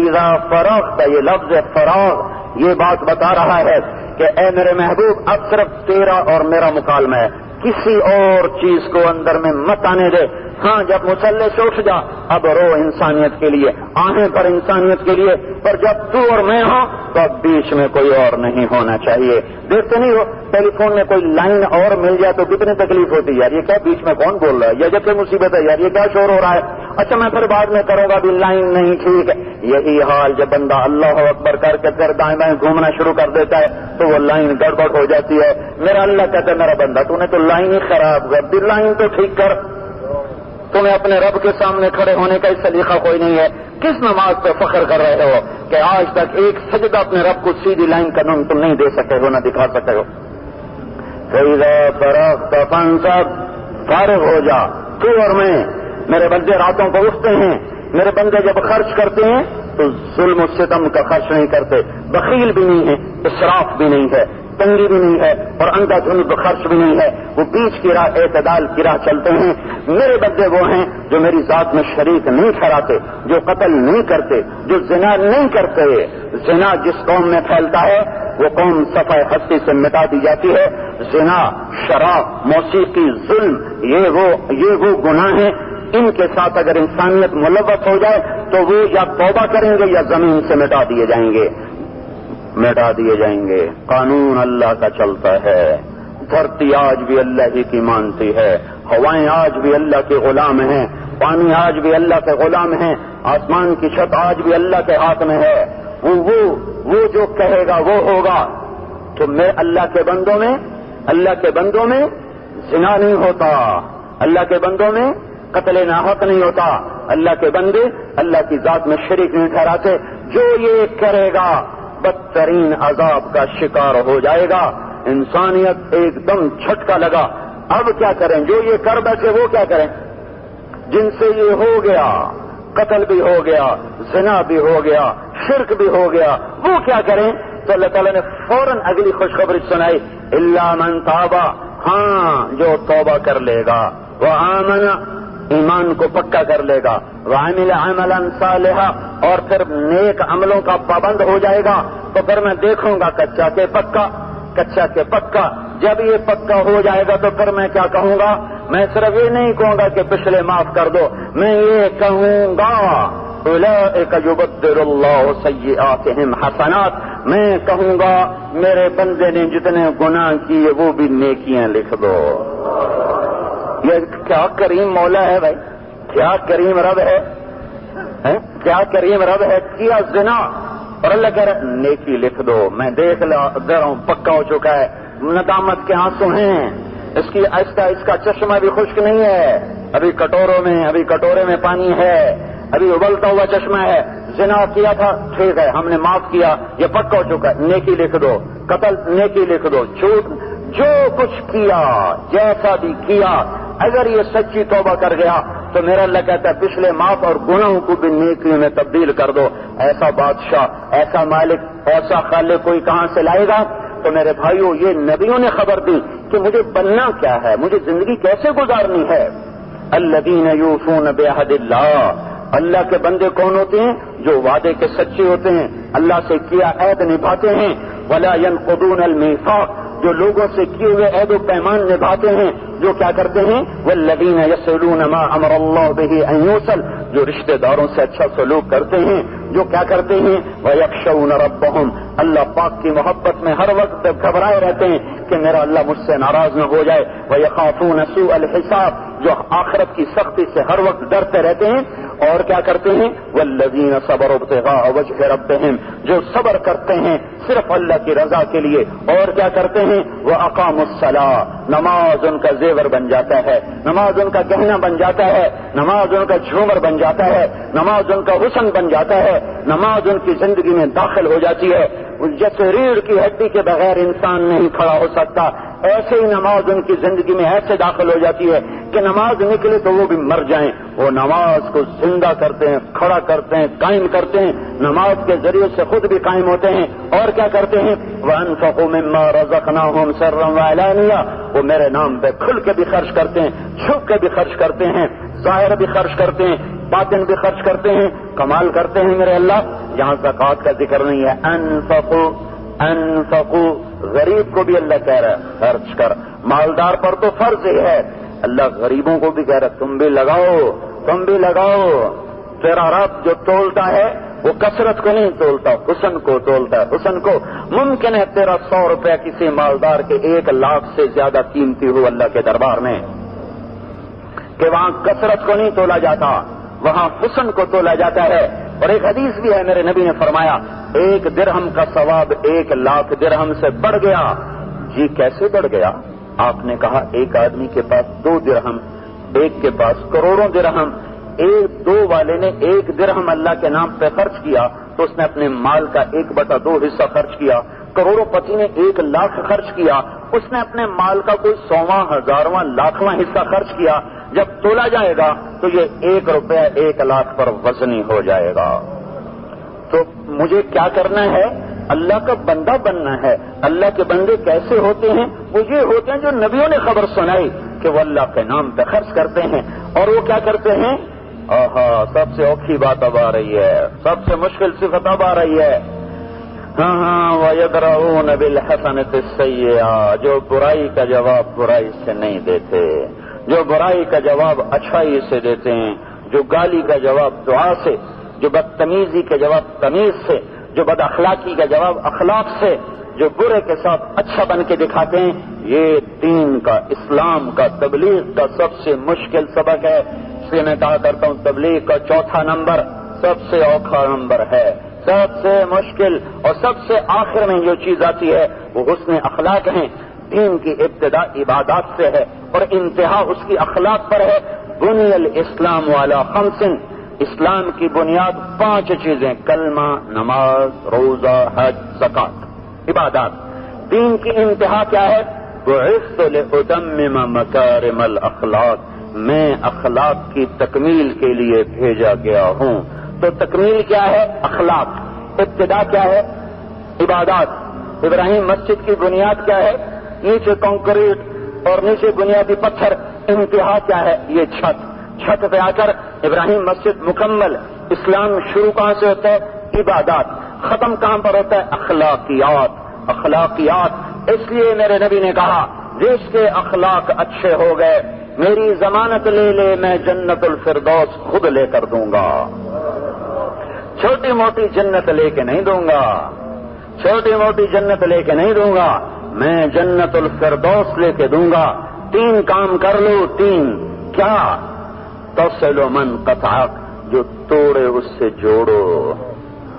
اذا فرغت، یہ لفظ فراغ یہ بات بتا رہا ہے کہ اے میرے محبوب اب صرف تیرا اور میرا مکالمہ ہے، کسی اور چیز کو اندر میں مت آنے دے۔ ہاں جب مسلح سے اٹھ جا اب رو انسانیت کے لیے، آہیں پر انسانیت کے لیے، پر جب تو اور میں ہوں تو اب بیچ میں کوئی اور نہیں ہونا چاہیے۔ دیکھتے نہیں ہو ٹیلی فون میں کوئی لائن اور مل جائے تو کتنی تکلیف ہوتی ہے، یار یہ کیا بیچ میں کون بول رہا ہے، یہ جب کہ مصیبت ہے، یار یہ کیا شور ہو رہا ہے، اچھا میں پھر بعد میں کروں گا، بھی لائن نہیں ٹھیک ہے۔ یہی حال جب بندہ اللہ اکبر کر کے پھر دائیں بائیں گھومنا شروع کر دیتا ہے تو وہ لائن گڑبڑ ہو جاتی ہے۔ میرا اللہ کہتا ہے میرا بندہ تو نے تو لائن ہی خراب کر دی، لائن تو ٹھیک کر۔ تمہیں اپنے رب کے سامنے کھڑے ہونے کا سلیقہ کوئی نہیں ہے۔ کس نماز پہ فخر کر رہے ہو کہ آج تک ایک سجدہ اپنے رب کو سیدھی لائن کا نام تم نہیں دے سکے ہو، نہ دکھا سکے ہو۔ فَإِذَا فَرَغْتَ فَانصَبْ، فارغ ہو جا تو اور میں۔ میرے بندے راتوں کو اٹھتے ہیں، میرے بندے جب خرچ کرتے ہیں تو ظلم و ستم کا خرچ نہیں کرتے، بخیل بھی نہیں ہے، اسراف بھی نہیں ہے، تنگی بھی نہیں ہے اور اندھا دھند خرچ بھی نہیں ہے، وہ بیچ کی راہ اعتدال کی راہ چلتے ہیں۔ میرے بندے وہ ہیں جو میری ذات میں شریک نہیں ٹھہراتے، جو قتل نہیں کرتے، جو زنا نہیں کرتے۔ زنا جس قوم میں پھیلتا ہے وہ قوم صفحہ ہستی سے مٹا دی جاتی ہے۔ زنا، شراب، موسیقی، ظلم یہ وہ گناہ ہیں، ان کے ساتھ اگر انسانیت ملوث ہو جائے تو وہ یا توبہ کریں گے یا زمین سے مٹا دیے جائیں گے۔ قانون اللہ کا چلتا ہے، دھرتی آج بھی اللہ ہی کی مانتی ہے، ہوائیں آج بھی اللہ کے غلام ہیں، پانی آج بھی اللہ کے غلام ہیں، آسمان کی چھت آج بھی اللہ کے ہاتھ میں ہے۔ وہ جو کہے گا وہ ہوگا۔ تو میں اللہ کے بندوں میں زنا نہیں ہوتا، اللہ کے بندوں میں قتل ناحق نہیں ہوتا، اللہ کے بندے اللہ کی ذات میں شریک نہیں ٹھہراتے۔ جو یہ کرے گا بدترین عذاب کا شکار ہو جائے گا۔ انسانیت ایک دم جھٹکا لگا، اب کیا کریں؟ جو یہ کر بیٹھے وہ کیا کریں؟ جن سے یہ ہو گیا، قتل بھی ہو گیا، زنا بھی ہو گیا، شرک بھی ہو گیا، وہ کیا کریں؟ تو اللہ تعالیٰ نے فوراً اگلی خوشخبری سنائی، الا من تاب، ہاں جو توبہ کر لے گا، وآمن، ایمان کو پکا کر لے گا، وعمل عملا صالحا، اور پھر نیک عملوں کا پابند ہو جائے گا، تو پھر میں دیکھوں گا کچا کے پکا۔ جب یہ پکا ہو جائے گا تو پھر میں کیا کہوں گا؟ میں صرف یہ نہیں کہوں گا کہ پچھلے معاف کر دو، میں یہ کہوں گا اولئک یبدل اللہ سیئاتہم حسنات، میں کہوں گا میرے بندے نے جتنے گناہ کیے وہ بھی نیکیاں لکھ دو۔ یہ کیا کریم مولا ہے بھائی، کیا کریم رب ہے، کیا کریم رب ہے۔ کیا زنا اور اللہ کہہ رہا ہے نیکی لکھ دو، میں دیکھ رہا ہوں پکا ہو چکا ہے، ندامت کے آنسو ہیں، اس کا چشمہ بھی خشک نہیں ہے، ابھی کٹورے میں پانی ہے، ابھی ابلتا ہوا چشمہ ہے۔ زنا کیا تھا ٹھیک ہے، ہم نے معاف کیا، یہ پکا ہو چکا ہے، نیکی لکھ دو، قتل نیکی لکھ دو، جھوٹ جو کچھ کیا جیسا بھی کیا، اگر یہ سچی توبہ کر گیا تو میرا اللہ کہتا ہے پچھلے معاف اور گناہوں کو بھی نیکیوں میں تبدیل کر دو۔ ایسا بادشاہ، ایسا مالک، ایسا خالق کوئی کہاں سے لائے گا؟ تو میرے بھائیوں یہ نبیوں نے خبر دی کہ مجھے بننا کیا ہے، مجھے زندگی کیسے گزارنی ہے۔ الذین یوفون بعہد اللہ، اللہ کے بندے کون ہوتے ہیں؟ جو وعدے کے سچے ہوتے ہیں، اللہ سے کیا عہد نبھاتے ہیں۔ ولا ينقضون المیثاق، جو لوگوں سے کیے ہوئے عہد و پیمان نبھاتے ہیں، جو کیا کرتے ہیں؟ والذین یصلون ما امر اللہ بہ ان یوصل، جو رشتہ داروں سے اچھا سلوک کرتے ہیں، جو کیا کرتے ہیں؟ ویخشون ربہم، اللہ پاک کی محبت میں ہر وقت گھبرائے رہتے ہیں کہ میرا اللہ مجھ سے ناراض نہ ہو جائے۔ ویخافون سوء الحساب، جو آخرت کی سختی سے ہر وقت ڈرتے رہتے ہیں۔ اور کیا کرتے ہیں؟ والذین صبروا ابتغاء وجہ ربہم، جو صبر کرتے ہیں صرف اللہ کی رضا کے لیے۔ اور کیا کرتے ہیں؟ واقاموا الصلاۃ، نماز ان کا زیور بن جاتا ہے، نماز ان کا گہنا بن جاتا ہے، نماز ان کا جھومر بن جاتا ہے، نماز ان کا حسن بن جاتا ہے، نماز ان کی زندگی میں داخل ہو جاتی ہے۔ جیسے ریڑھ کی ہڈی کے بغیر انسان نہیں کھڑا ہو سکتا، ایسے ہی نماز ان کی زندگی میں ایسے داخل ہو جاتی ہے کہ نماز نکلے تو وہ بھی مر جائیں۔ وہ نماز کو زندہ کرتے ہیں، کھڑا کرتے ہیں، قائم کرتے ہیں، نماز کے ذریعے سے خود بھی قائم ہوتے ہیں۔ اور کیا کرتے ہیں؟ وَأَنفَقُوا مِمَّا رَزَقْنَاهُمْ سِرًّا وَعَلَانِيَةً، وہ میرے نام پہ کھل کے بھی خرچ کرتے ہیں، چھپ کے بھی خرچ کرتے ہیں، ظاہر بھی خرچ کرتے ہیں، باطن بھی خرچ کرتے ہیں۔ کمال کرتے ہیں میرے اللہ، یہاں زکوٰۃ کا ذکر نہیں ہے. انفقوا غریب کو بھی اللہ کہہ رہا ہے خرچ کر. مالدار پر تو فرض ہی ہے, اللہ غریبوں کو بھی کہہ رہا ہے تم بھی لگاؤ. تیرا رب جو تولتا ہے وہ کثرت کو نہیں تولتا, حسن کو تولتا ہے. حسن کو ممکن ہے تیرا 100 روپیہ کسی مالدار کے 1 لاکھ سے زیادہ قیمتی ہو اللہ کے دربار میں, کہ وہاں کثرت کو نہیں تولا جاتا, وہاں حسن کو تولا جاتا ہے. اور ایک حدیث بھی ہے, میرے نبی نے فرمایا 1 درہم کا ثواب 1 لاکھ درہم سے بڑھ گیا. جی کیسے بڑھ گیا؟ آپ نے کہا ایک آدمی کے پاس 2 درہم, ایک کے پاس کروڑوں درہم. 2 والے نے 1 درہم اللہ کے نام پہ خرچ کیا تو اس نے اپنے مال کا 1/2 حصہ خرچ کیا. کروڑوں پتی نے 1 لاکھ خرچ کیا, اس نے اپنے مال کا کوئی 100واں 1000واں لاکھواں حصہ خرچ کیا. جب تولا جائے گا تو یہ 1 روپیہ 1 لاکھ پر وزنی ہو جائے گا. تو مجھے کیا کرنا ہے؟ اللہ کا بندہ بننا ہے. اللہ کے بندے کیسے ہوتے ہیں؟ وہ یہ ہوتے ہیں جو نبیوں نے خبر سنائی کہ وہ اللہ کے نام پہ خرچ کرتے ہیں. اور وہ کیا کرتے ہیں؟ سب سے اوکھی بات اب آ رہی ہے, سب سے مشکل صفت اب آ رہی ہے. وَيَدْرَؤُونَ بِالْحَسَنَةِ السَّيِّئَةَ, جو برائی کا جواب برائی سے نہیں دیتے, جو برائی کا جواب اچھائی سے دیتے ہیں, جو گالی کا جواب دعا سے, جو بدتمیزی کا جواب تمیز سے, جو بد اخلاقی کا جواب اخلاق سے, جو برے کے ساتھ اچھا بن کے دکھاتے ہیں. یہ دین کا, اسلام کا, تبلیغ کا سب سے مشکل سبق ہے. اس لیے میں کہا کرتا ہوں تبلیغ کا 4تھا نمبر سب سے اوکھا نمبر ہے, سب سے مشکل. اور سب سے آخر میں جو چیز آتی ہے وہ حسن اخلاق ہیں. دین کی ابتدا عبادات سے ہے اور انتہا اس کی اخلاق پر ہے. بنی الاسلام علی 5, اسلام کی بنیاد 5 چیزیں: کلمہ, نماز, روزہ, حج, زکوٰۃ, عبادات. دین کی انتہا کیا ہے؟ بعثت لأتمم مکارم الاخلاق, میں اخلاق کی تکمیل کے لیے بھیجا گیا ہوں. تو تکمیل کیا ہے؟ اخلاق. ابتدا کیا ہے؟ عبادات. ابراہیم مسجد کی بنیاد کیا ہے؟ نیچے کنکریٹ اور نیچے بنیادی پتھر. انتہا کیا ہے؟ یہ چھت. چھت پہ آ کر ابراہیم مسجد مکمل. اسلام شروع کہاں سے ہوتا ہے؟ عبادات. ختم کہاں پر ہوتا ہے؟ اخلاقیات. اخلاقیات. اس لیے میرے نبی نے کہا جس کے اخلاق اچھے ہو گئے میری ضمانت لے لے, میں جنت الفردوس خود لے کر دوں گا. چھوٹی موٹی جنت لے کے نہیں دوں گا, چھوٹی موٹی جنت لے کے نہیں دوں گا, میں جنت الفردوس لے کے دوں گا. 3 کام کر لو. 3 کیا؟ تصل من قطعک, جو توڑے اس سے جوڑو.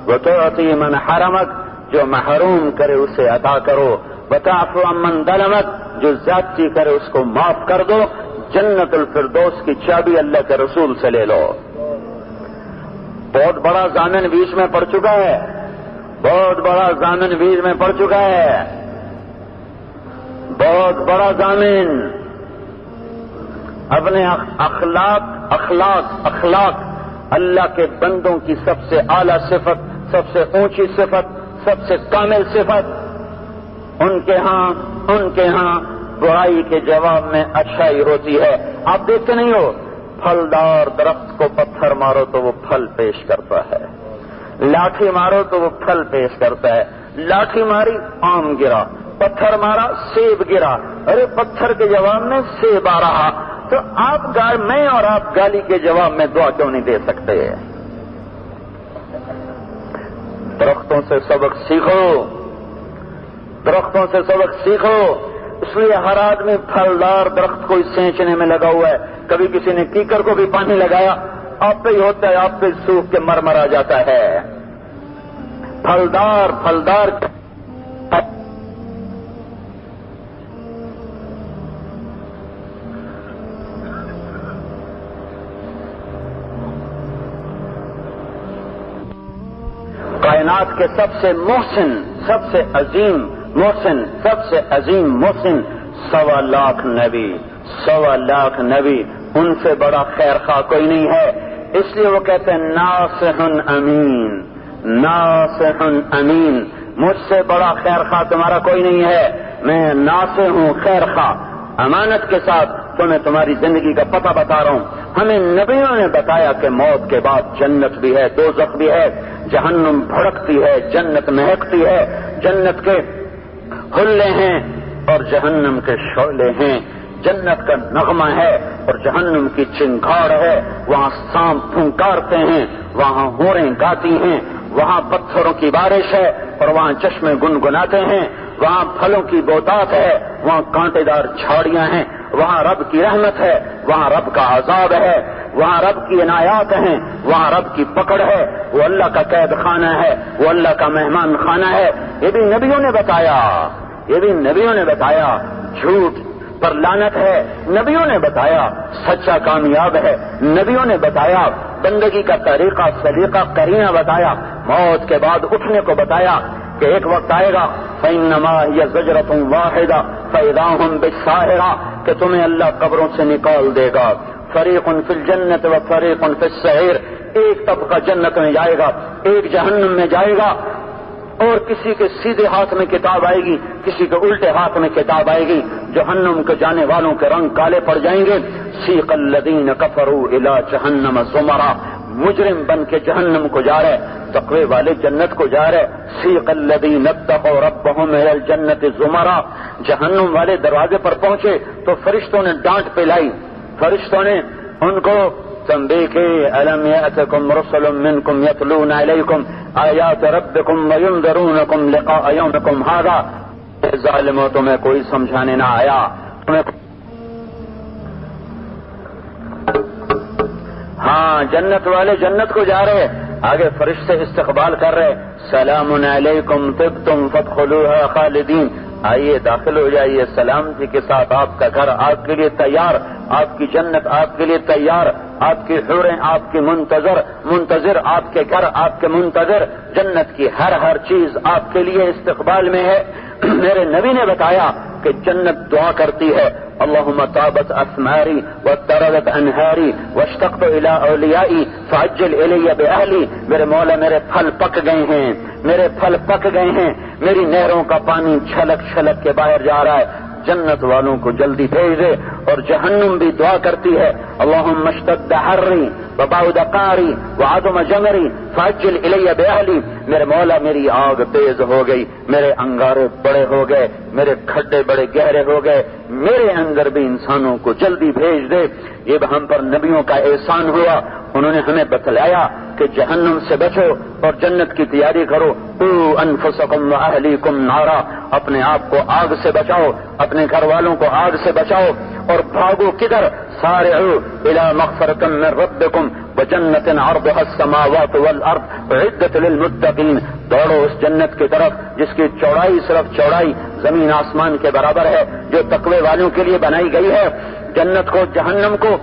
وتعطی من حرمک, جو محروم کرے اسے عطا کرو. وتعفو عمن ظلمک, جو زیادتی کرے اس کو معاف کر دو. جنت الفردوس کی چابی اللہ کے رسول سے لے لو. بہت بڑا ضامن بیچ میں پڑ چکا ہے, بہت بڑا ضامن بیچ میں پڑ چکا ہے, بہت بڑا ضامن. اپنے اخلاق اللہ کے بندوں کی سب سے اعلیٰ صفت, سب سے اونچی صفت, سب سے کامل صفت. ان کے ہاں برائی کے جواب میں اچھائی ہوتی ہے. آپ دیکھتے نہیں ہو پھلدار درخت کو پتھر مارو تو وہ پھل پیش کرتا ہے, لاٹھی مارو تو وہ پھل پیش کرتا ہے. لاٹھی ماری آم گرا, پتھر مارا سیب گرا. ارے پتھر کے جواب میں سیب آ رہا. تو میں اور آپ گالی کے جواب میں دعا کیوں نہیں دے سکتے؟ درختوں سے سبق سیکھو, درختوں سے سبق سیکھو. اس لیے ہر آدمی پھلدار درخت کو سینچنے میں لگا ہوا ہے. کبھی کسی نے کیکر کو بھی پانی لگایا, آپ پہ ہی ہوتا ہے, آپ پہ سوکھ کے مر آ جاتا ہے. پھلدار کائنات کے سب سے محسن, سب سے عظیم محسن, سب سے عظیم محسن 1.25 لاکھ نبی, ان سے بڑا خیر خواہ کوئی نہیں ہے. اس لیے وہ کہتے ہیں ناصح امین, ناصح امین. مجھ سے بڑا خیر خواہ تمہارا کوئی نہیں ہے. میں ناصح ہوں, خیر خواہ. امانت کے ساتھ تمہیں تمہاری زندگی کا پتہ بتا رہا ہوں. ہمیں نبیوں نے بتایا کہ موت کے بعد جنت بھی ہے، دوزخ بھی ہے، جہنم بھڑکتی ہے، جنت مہکتی ہے، جنت کے حلے ہیں اور جہنم کے شعلے ہیں، جنت کا نغمہ ہے اور جہنم کی چنگھاڑ ہے، وہاں سانپ پھنکارتے ہیں، وہاں حوریں گاتی ہیں، وہاں پتھروں کی بارش ہے اور وہاں چشمے گنگناتے ہیں، وہاں پھلوں کی بوتات ہے، وہاں کانٹے دار جھاڑیاں ہیں، وہاں رب کی رحمت ہے، وہاں رب کا عذاب ہے، وہاں رب کی عنایات ہیں، وہاں رب کی پکڑ ہے، وہ اللہ کا قید خانہ ہے، وہ اللہ کا مہمان خانہ ہے۔ یہ بھی نبیوں نے بتایا، یہ بھی نبیوں نے بتایا۔ جھوٹ پر لعنت ہے، نبیوں نے بتایا۔ سچا کامیاب ہے، نبیوں نے بتایا۔ بندگی کا طریقہ سلیقہ قرینہ بتایا۔ موت کے بعد اٹھنے کو بتایا کہ ایک وقت آئے گا فَإِنَّمَا هِيَ زَجْرَةٌ وَاحِدَةٌ فَإِذَا هُمْ بِالسَّاهِرَةِ کہ تمہیں اللہ قبروں سے نکال دے گا۔ فَرِيقٌ فِي الْجَنَّةِ وَفَرِيقٌ فِي السَّعِيرِ ایک طبقہ جنت میں جائے گا، ایک جہنم میں جائے گا، اور کسی کے سیدھے ہاتھ میں کتاب آئے گی، کسی کے الٹے ہاتھ میں کتاب آئے گی۔ جہنم کے جانے والوں کے رنگ کالے پڑ جائیں گے۔ سیق الذین کفروا الی جہنم زمرا مجرم بن کے جہنم کو جا رہے، تقوی والے جنت کو جا رہے۔ سیق الذین اتقوا ربهم الی الجنۃ زمرا جہنم والے دروازے پر پہنچے تو فرشتوں نے ڈانٹ پلائی، فرشتوں نے ان کو تنبیہ کی الم یأتکم رسل منکم یتلون علیکم آیات ربکم وینذرونکم لقاء یومکم ھذا ظالموں تمہیں کوئی سمجھانے نہ آیا، ہاں جنت والے جنت کو جا رہے، آگے فرشتے استقبال کر رہے، سلام علیکم طبتم فادخلوها خالدین، آئیے داخل ہو جائیے سلامتی کے ساتھ، آپ کا گھر آپ کے لیے تیار، آپ کی جنت آپ کے لیے تیار، آپ کی حوریں آپ کی منتظر، آپ کے گھر آپ کے منتظر، جنت کی ہر چیز آپ کے لیے استقبال میں ہے۔ میرے نبی نے بتایا کہ جنت دعا کرتی ہے اللہم طابت اسماری وتردت انہاری واشتقت الی اولیائی فعجل الی باہلی، میرے مولا میرے پھل پک گئے ہیں، میرے پھل پک گئے ہیں، میری نہروں کا پانی چھلک چھلک کے باہر جا رہا ہے، جنت والوں کو جلدی بھیج دے۔ اور جہنم بھی دعا کرتی ہے اللہم اشتد حری وبعد قاری وعظم جمری فعجل الی باہلی، میرے مولا میری آگ تیز ہو گئی، میرے انگارے بڑے ہو گئے، میرے کھڈے بڑے گہرے ہو گئے، میرے اندر بھی انسانوں کو جلدی بھیج دے۔ یہ ہم پر نبیوں کا احسان ہوا، انہوں نے ہمیں بتلایا کہ جہنم سے بچو اور جنت کی تیاری کرو۔ قوا انفسکم واہلیکم نارا، اپنے آپ کو آگ سے بچاؤ، اپنے گھر والوں کو آگ سے بچاؤ، اور بھاگو کدھر؟ سارعوا الی مغفرۃ من ربکم وجنۃ عرضها السماوات والارض اعدت للمتقین، دوڑو اس جنت کی طرف جس کی چوڑائی صرف چوڑائی زمین آسمان کے برابر ہے، جو تقوی والوں کے لیے بنائی گئی ہے۔ جنت کو جہنم کو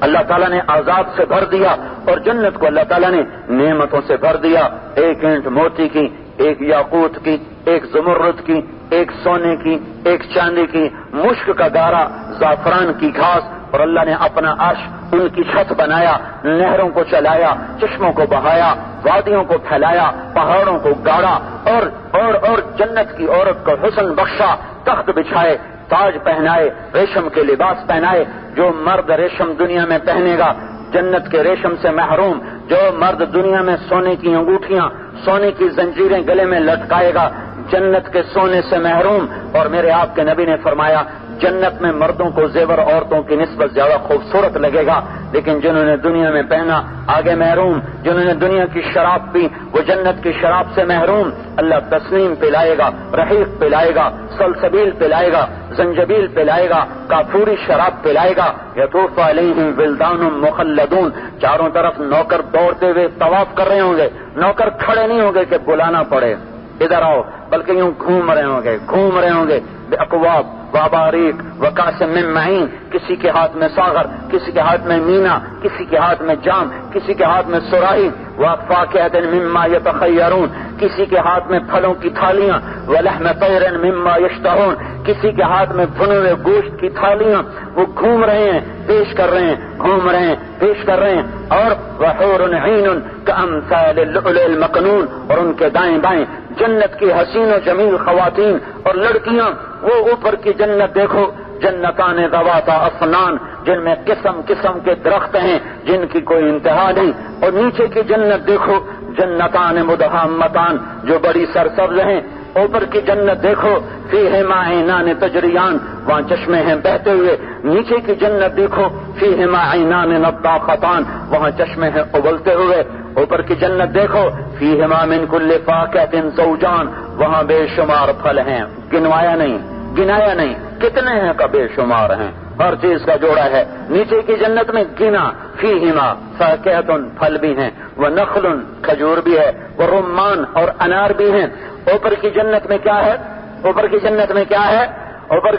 اللہ تعالیٰ نے عذاب سے بھر دیا اور جنت کو اللہ تعالیٰ نے نعمتوں سے بھر دیا، ایک اینٹ موتی کی، ایک یاقوت کی، ایک زمرد کی، ایک سونے کی، ایک چاندی کی، مشک کا گارا، زعفران کی گھاس، اور اللہ نے اپنا عرش ان کی چھت بنایا، نہروں کو چلایا، چشموں کو بہایا، وادیوں کو پھیلایا، پہاڑوں کو گاڑا، اور جنت کی عورت کو حسن بخشا، تخت بچھائے، تاج پہنائے، ریشم کے لباس پہنائے۔ جو مرد ریشم دنیا میں پہنے گا جنت کے ریشم سے محروم، جو مرد دنیا میں سونے کی انگوٹھیاں، سونے کی زنجیریں گلے میں لٹکائے گا جنت کے سونے سے محروم۔ اور میرے آپ کے نبی نے فرمایا جنت میں مردوں کو زیور عورتوں کی نسبت زیادہ خوبصورت لگے گا، لیکن جنہوں نے دنیا میں پہنا آگے محروم، جنہوں نے دنیا کی شراب پی وہ جنت کی شراب سے محروم۔ اللہ تسنیم پلائے گا، رحیق پلائے گا، سلسبیل پلائے گا، زنجبیل پلائے گا، کافوری شراب پلائے گا۔ یطوف علیہم ولدان مخلدون، چاروں طرف نوکر دوڑتے ہوئے طواف کر رہے ہوں گے، نوکر کھڑے نہیں ہوں گے کہ بلانا پڑے ادھر آؤ، بلکہ یوں گھوم رہے ہوں گے بأکواب واباریک وکاس من معین، کسی کے ہاتھ میں ساغر، کسی کے ہاتھ میں مینا، کسی کے ہاتھ میں جام، کسی کے ہاتھ میں سراہی، وفاکہۃ مما یتخیرون، کسی کے ہاتھ میں پھلوں کی تھالیاں، ولحم طیر مما یشتہون، کسی کے ہاتھ میں بھنے ہوئے گوشت کی تھالیاں، وہ گھوم رہے ہیں، پیش کر رہے ہیں، گھوم رہے ہیں، پیش کر رہے ہیں۔ اور وحور عین کامثال اللؤلؤ المکنون، اور ان کے دائیں بائیں جنت کی حسین و جمیل خواتین اور لڑکیاں۔ وہ اوپر کی جنت دیکھو، جنتان ذواتا افنان، جن میں قسم قسم کے درخت ہیں جن کی کوئی انتہا نہیں. اور نیچے کی جنت دیکھو، جنتان مدہامتان، جو بڑی سرسبز ہیں. اوپر کی جنت دیکھو، فیہما عینان تجریان، وہاں چشمے ہیں بہتے ہوئے. نیچے کی جنت دیکھو، فیہما عینان نضاختان، وہاں چشمے ہیں ابلتے ہوئے. اوپر کی جنت دیکھو، فیہما من کل فاکہۃ زوجان، وہاں بے شمار پھل ہیں، گنایا نہیں، کتنے ہیں کا بے شمار ہیں، ہر چیز کا جوڑا ہے. نیچے کی جنت میں گنا، فیہما فاکہۃ، پھل بھی ہیں، ونخل، کھجور بھی ہے، ورمان، اور انار بھی ہیں. اوپر کی جنت میں کیا ہے؟ اوپر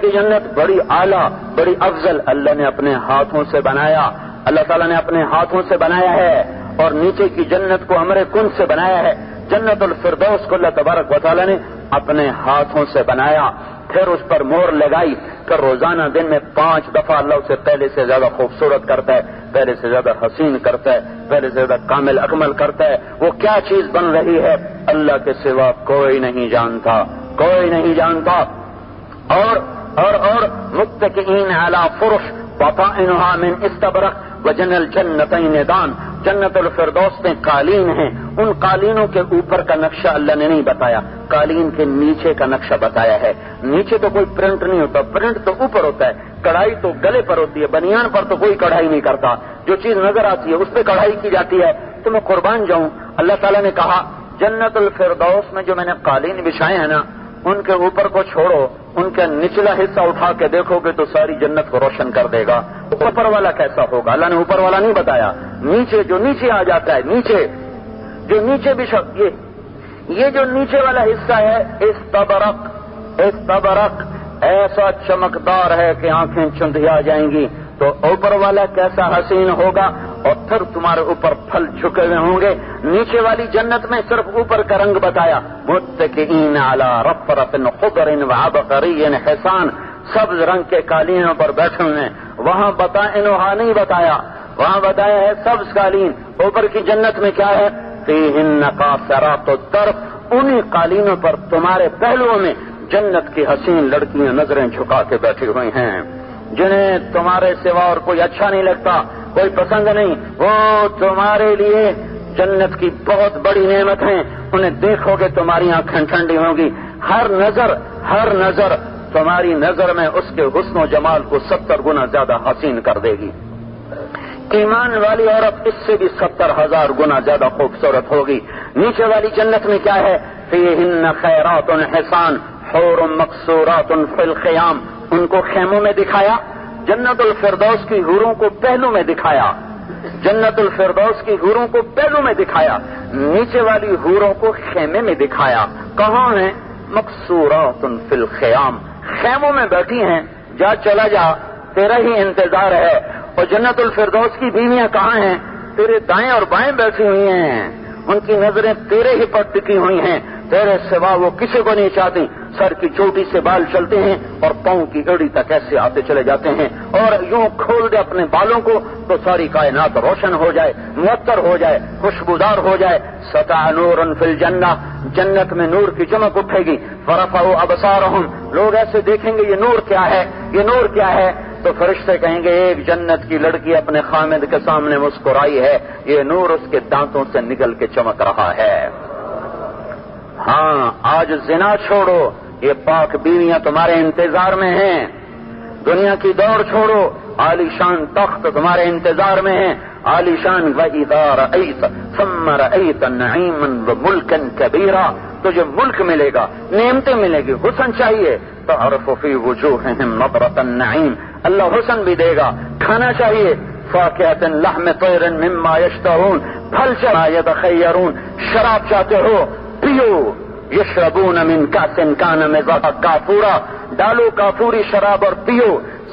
کی جنت بڑی اعلیٰ، بڑی افضل، اللہ نے اپنے ہاتھوں سے بنایا، اللہ تعالیٰ نے اپنے ہاتھوں سے بنایا ہے. اور نیچے کی جنت کو امر کن سے بنایا ہے. جنت الفردوس کو اللہ تبارک و تعالیٰ نے اپنے ہاتھوں سے بنایا. پھر اس پر مہر لگائی کہ روزانہ دن میں 5 دفعہ اللہ اسے پہلے سے زیادہ خوبصورت کرتا ہے، پہلے سے زیادہ حسین کرتا ہے، پہلے سے زیادہ کامل اکمل کرتا ہے. وہ کیا چیز بن رہی ہے اللہ کے سوا کوئی نہیں جانتا. اور متکئین علی فرش بطائنها من استبرق وجن الجنتین دان، جنت الفردوس میں قالین ہیں. ان قالینوں کے اوپر کا نقشہ اللہ نے نہیں بتایا، قالین کے نیچے کا نقشہ بتایا ہے. نیچے تو کوئی پرنٹ نہیں ہوتا، پرنٹ تو اوپر ہوتا ہے، کڑھائی تو گلے پر ہوتی ہے، بنیان پر تو کوئی کڑھائی نہیں کرتا. جو چیز نظر آتی ہے اس پہ کڑھائی کی جاتی ہے. تو میں قربان جاؤں، اللہ تعالیٰ نے کہا جنت الفردوس میں جو میں نے قالین بچھائے ہیں نا، ان کے اوپر کو چھوڑو، ان کا نچلا حصہ اٹھا کے دیکھو گے تو ساری جنت کو روشن کر دے گا. اوپر والا کیسا ہوگا؟ اللہ نے اوپر والا نہیں بتایا. نیچے جو نیچے آ جاتا ہے، جو نیچے بھی یہ جو نیچے والا حصہ ہے، استبرق ایسا چمکدار ہے کہ آنکھیں چندھیا جائیں گی. تو اوپر والا کیسا حسین ہوگا، اور پھر تمہارے اوپر پھل جھکے ہوئے ہوں گے. نیچے والی جنت میں صرف اوپر کا رنگ بتایا، متکئین علی رفرف خضر وعبقری حسان، سبز رنگ کے قالینوں پر بیٹھے ہوئے ہیں. وہاں بطائنھا نہیں بتایا، وہاں بتایا ہے سبز قالین. اوپر کی جنت میں کیا ہے؟ فیہن قاصرات الطرف، انہی قالینوں پر تمہارے پہلوؤں میں جنت کی حسین لڑکیاں نظریں جھکا کے بیٹھی ہوئی ہیں، جنہیں تمہارے سوا اور کوئی اچھا نہیں لگتا، کوئی پسند نہیں. وہ تمہارے لیے جنت کی بہت بڑی نعمت ہیں. انہیں دیکھو گے تمہاری آنکھیں ٹھنڈی ہوں گی. ہر نظر تمہاری نظر میں اس کے حسن و جمال کو 70 گنا زیادہ حسین کر دے گی. ایمان والی عورت اس سے بھی 70,000 گنا زیادہ خوبصورت ہوگی. نیچے والی جنت میں کیا ہے؟ فیہن خیرات حسان حور مقصورات فی الخیام، ان کو خیموں میں دکھایا. جنت الفردوس کی حوروں کو پہلو میں دکھایا، نیچے والی حوروں کو خیمے میں دکھایا. کہاں ہیں؟ مقصورات فی الخیام، خیموں میں بیٹھی ہیں. چلا جا، تیرا ہی انتظار ہے. اور جنت الفردوس کی بیویاں کہاں ہیں؟ تیرے دائیں اور بائیں بیٹھی ہوئی ہیں، ان کی نظریں تیرے ہی پر ٹکی ہوئی ہیں، تیرے سوا وہ کسی کو نہیں چاہتی. سر کی چوٹی سے بال چلتے ہیں اور پاؤں کی ایڑی تک ایسے آتے چلے جاتے ہیں. اور یوں کھول دے اپنے بالوں کو تو ساری کائنات روشن ہو جائے، معطر ہو جائے، خوشبودار ہو جائے. سطع نور فی الجنہ، جنت میں نور کی چمک اٹھے گی. فرفعوا ابصارہم، لوگ ایسے دیکھیں گے یہ نور کیا ہے. تو فرشتے کہیں گے ایک جنت کی لڑکی اپنے خامد کے سامنے مسکرائی ہے، یہ نور اس کے دانتوں سے نکل کے چمک رہا ہے. ہاں، آج زنا چھوڑو، یہ پاک بیویاں تمہارے انتظار میں ہیں. دنیا کی دوڑ چھوڑو، عالی شان تخت تمہارے انتظار میں ہیں. عالی شان وَإِذَا رَأَيْتَ ثُمَّ رَأَيْتَ نَعِيمًا وَمُلْكًا كَبِيرًا، تجھے ملک ملے گا، نعمتیں ملے گی، حسن چاہیے. تَعْرِفُ فِي وُجُوهِهِمْ نَضْرَةَ النَّعِيمِ، اللہ حسن بھی دے گا. کھانا چاہیے، فَاكِهَةٍ لَحْمِ طَيْرٍ مِّمَّا يَشْتَهُونَ، پھل چاہیے، يَتَخَيَّرُونَ، شراب چاہتے ہو پیو. یشربون من کأس کان مزاجها کافورا، ڈالو کافوری شراب اور پیو.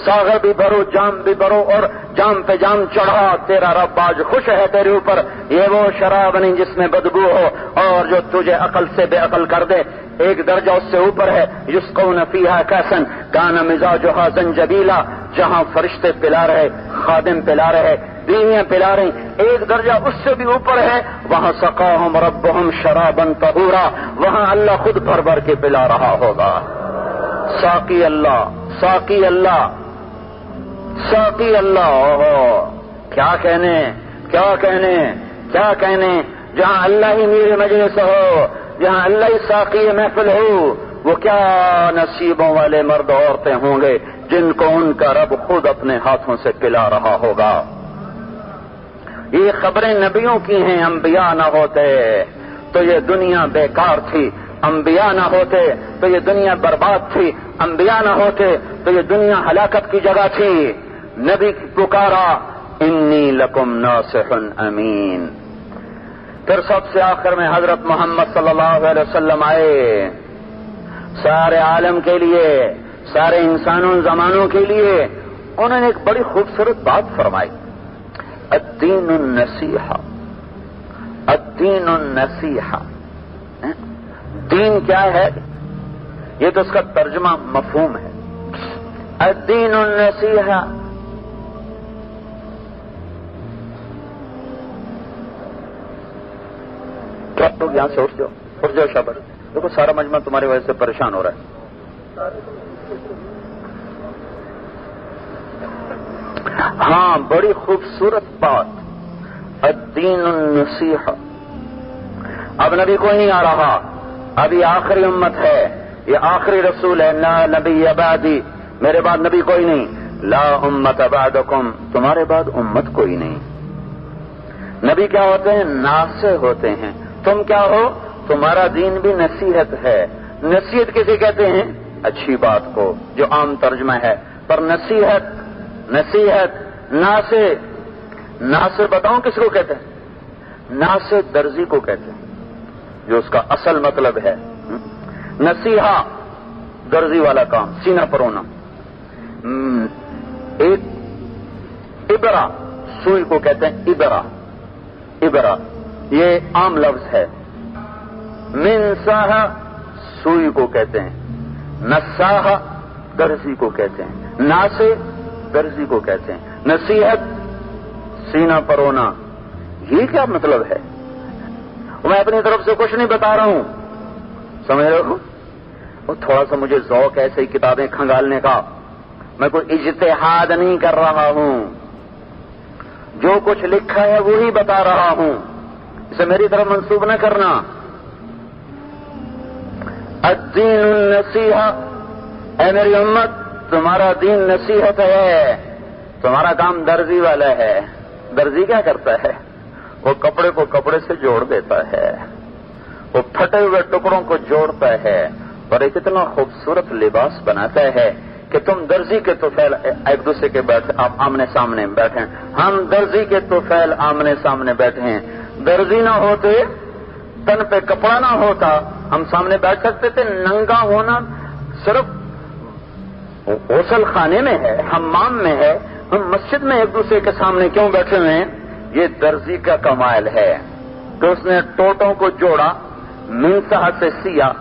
ساغر بھی بھرو، جام بھی بھرو، اور جام پہ جام چڑھا. تیرا رب آج خوش ہے تیرے اوپر. یہ وہ شراب نہیں جس میں بدبو ہو اور جو تجھے عقل سے بے عقل کر دے. ایک درجہ اس سے اوپر ہے، یسقون فیہا کأسا کان مزاجها زنجبیلا، جہاں فرشتے پلا رہے، خادم پلا رہے، بیویاں پلا رہی. ایک درجہ اس سے بھی اوپر ہے، وہاں سقاہم ربہم شرابا طہورا، وہاں اللہ خود بھر بھر کے پلا رہا ہوگا. ساقی اللہ ساقی اللہ ہو، کیا کہنے کیا کہنے کیا کہنے، جہاں اللہ ہی میر مجلس ہو، جہاں اللہ ہی ساقی محفل ہو، وہ کیا نصیبوں والے مرد عورتیں ہوں گے جن کو ان کا رب خود اپنے ہاتھوں سے پلا رہا ہوگا۔ یہ خبریں نبیوں کی ہیں، انبیاء نہ ہوتے تو یہ دنیا بیکار تھی، انبیاء نہ ہوتے تو یہ دنیا برباد تھی، انبیاء نہ ہوتے تو یہ دنیا ہلاکت کی جگہ تھی۔ نبی پکارا انی لکم ناصح امین۔ پھر سب سے آخر میں حضرت محمد صلی اللہ علیہ وسلم آئے، سارے عالم کے لیے، سارے انسانوں زمانوں کے لیے انہوں نے ایک بڑی خوبصورت بات فرمائی، الدین النصیحہ، الدین النصیحہ۔ دین کیا ہے؟ یہ تو اس کا ترجمہ مفہوم ہے، الدین النصیحہ۔ کیا لوگ یہاں سے اٹھ جاؤ شابر، دیکھو سارا مجمع تمہاری وجہ سے پریشان ہو رہا ہے۔ ہاں، بڑی خوبصورت بات، الدین النصیحہ۔ اب نبی کوئی نہیں آ رہا، اب یہ آخری امت ہے، یہ آخری رسول ہے، لا نبی بعدی، میرے بعد نبی کوئی نہیں، لا امت بعدکم، تمہارے بعد امت کوئی نہیں۔ نبی کیا ہوتے ہیں؟ ناصح ہوتے ہیں۔ تم کیا ہو؟ تمہارا دین بھی نصیحت ہے۔ نصیحت کسے کہتے ہیں؟ اچھی بات کو، جو عام ترجمہ ہے، پر نصیحت ناصح بتاؤں کس کو کہتے ہیں؟ ناصح درزی کو کہتے ہیں، جو اس کا اصل مطلب ہے۔ نصیحہ درزی والا کام، سینہ پرونا۔ ایک ابرا، سوئی کو کہتے ہیں ابرا، یہ عام لفظ ہے۔ منصاح سوئی کو کہتے ہیں، نصاح درزی کو کہتے ہیں، ناصح درزی کو کہتے ہیں، نصیحت سینہ پرونا۔ یہ کیا مطلب ہے؟ میں اپنی طرف سے کچھ نہیں بتا رہا ہوں، سمجھ رہے ہو؟ وہ تھوڑا سا مجھے ذوق ہے ایسے ہی کتابیں کھنگالنے کا، میں کوئی اجتہاد نہیں کر رہا ہوں، جو کچھ لکھا ہے وہی بتا رہا ہوں، اسے میری طرف منسوب نہ کرنا۔ الدین النصیحہ، اے میری امت تمہارا دین نصیحت ہے۔ تمہارا کام درزی والا ہے۔ درزی کیا کرتا ہے؟ وہ کپڑے کو کپڑے سے جوڑ دیتا ہے، وہ پھٹے ہوئے ٹکڑوں کو جوڑتا ہے اور ایک اتنا خوبصورت لباس بناتا ہے کہ تم درزی کے طفیل ایک دوسرے کے آپ آمنے سامنے بیٹھے، ہم درزی کے طفیل آمنے سامنے بیٹھے ہیں۔ درزی نہ ہوتے، تن پہ کپڑا نہ ہوتا، ہم سامنے بیٹھ سکتے تھے؟ ننگا ہونا صرف غسل خانے میں ہے، حمام میں ہے، ہم مسجد میں ایک دوسرے کے سامنے کیوں بیٹھے ہوئے ہیں؟ یہ درزی کا کمال ہے کہ اس نے ٹوٹوں کو جوڑا، منصاح سے سیا،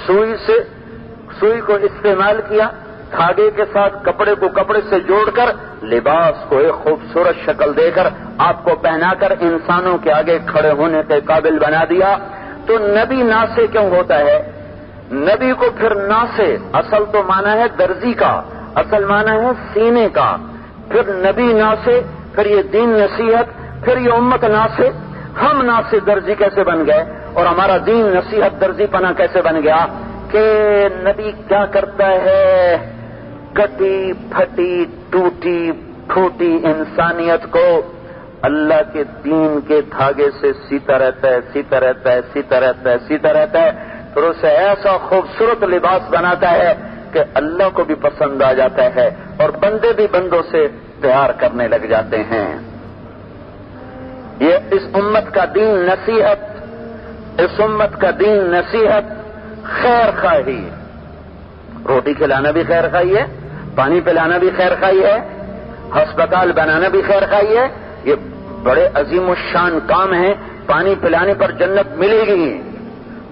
سوئی کو استعمال کیا، دھاگے کے ساتھ کپڑے کو کپڑے سے جوڑ کر لباس کو ایک خوبصورت شکل دے کر آپ کو پہنا کر انسانوں کے آگے کھڑے ہونے کے قابل بنا دیا۔ تو نبی ناصح کیوں ہوتا ہے؟ نبی کو پھر ناصح، اصل تو معنی ہے درزی کا، اصل معنی ہے سینے کا، پھر نبی ناصح، پھر یہ دین نصیحت، پھر یہ امت ناصح۔ ہم ناصح درزی کیسے بن گئے اور ہمارا دین نصیحت درزی پنا کیسے بن گیا؟ کہ نبی کیا کرتا ہے؟ کٹی پھٹی ٹوٹی پھوٹی انسانیت کو اللہ کے دین کے دھاگے سے سیتا رہتا ہے، پھر اسے ایسا خوبصورت لباس بناتا ہے کہ اللہ کو بھی پسند آ جاتا ہے اور بندے بھی بندوں سے پیار کرنے لگ جاتے ہیں۔ یہ اس امت کا دین نصیحت، اس امت کا دین نصیحت، خیر خواہی۔ روٹی کھلانا بھی خیر خواہی ہے، پانی پلانا بھی خیر خواہی ہے، ہسپتال بنانا بھی خیر خواہی ہے۔ یہ بڑے عظیم الشان کام ہیں۔ پانی پلانے پر جنت ملے گی،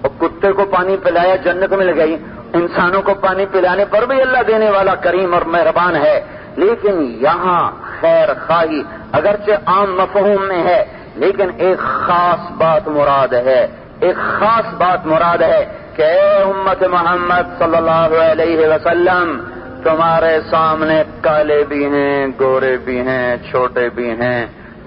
اور کتے کو پانی پلایا جنت مل گئی، انسانوں کو پانی پلانے پر بھی اللہ دینے والا کریم اور مہربان ہے۔ لیکن یہاں خیر خواہی اگرچہ عام مفہوم میں ہے، لیکن ایک خاص بات مراد ہے، ایک خاص بات مراد ہے کہ اے امت محمد صلی اللہ علیہ وسلم، تمہارے سامنے کالے بھی ہیں، گورے بھی ہیں، چھوٹے بھی ہیں،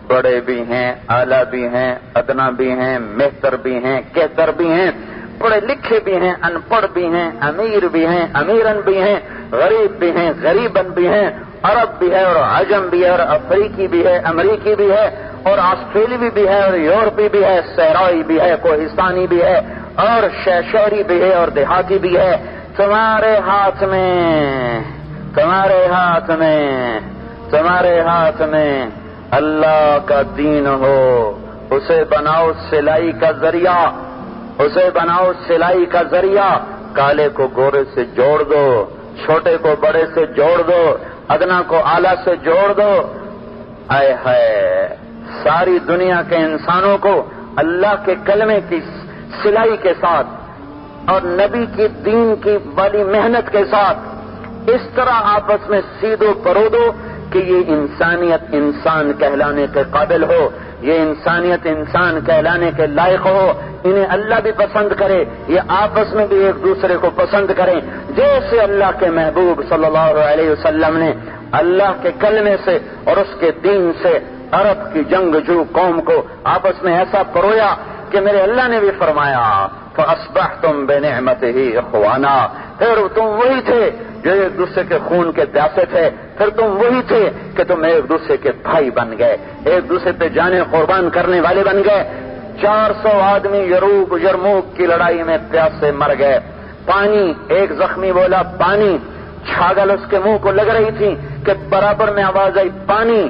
بڑے بھی ہیں، اعلیٰ بھی ہیں، ادنا بھی ہیں، مہتر بھی ہیں، کہتر بھی ہیں، پڑھے لکھے بھی ہیں، ان پڑھ بھی ہیں، امیر بھی ہیں، امیرن بھی ہیں، غریب بھی ہیں، غریبن بھی ہیں، عرب بھی ہے اور عجم بھی ہے اور افریقی بھی ہے، امریکی بھی ہے اور آسٹریلوی بھی ہے اور یورپی بھی ہے، صحرائی بھی ہے، کوہستانی بھی ہے اور شہری بھی ہے اور دیہاتی بھی ہے۔ تمہارے ہاتھ میں اللہ کا دین ہو، اسے بناؤ سلائی کا ذریعہ، کالے کو گورے سے جوڑ دو، چھوٹے کو بڑے سے جوڑ دو، ادنا کو اعلیٰ سے جوڑ دو۔ آئے ہائے، ساری دنیا کے انسانوں کو اللہ کے کلمے کی سلائی کے ساتھ اور نبی کی دین کی والی محنت کے ساتھ اس طرح آپس میں سیدھو پرودو کہ یہ انسانیت انسان کہلانے کے قابل ہو، یہ انسانیت انسان کہلانے کے لائق ہو، انہیں اللہ بھی پسند کرے، یہ آپس میں بھی ایک دوسرے کو پسند کریں، جیسے اللہ کے محبوب صلی اللہ علیہ وسلم نے اللہ کے کلمے سے اور اس کے دین سے عرب کی جنگجو قوم کو آپس میں ایسا پرویا کہ میرے اللہ نے بھی فرمایا فَأَصْبَحْتُمْ بِنِعْمَتِهِ إِخْوَانًا، پھر تم وہی تھے جو ایک دوسرے کے خون کے پیاسے تھے، پھر تم وہی تھے کہ تم ایک دوسرے کے بھائی بن گئے، ایک دوسرے پہ جانیں قربان کرنے والے بن گئے۔ 400 آدمی یرموک کی لڑائی میں پیاس سے مر گئے۔ پانی، ایک زخمی بولا پانی، چھاگل اس کے منہ کو لگ رہی تھی کہ برابر میں آواز آئی پانی۔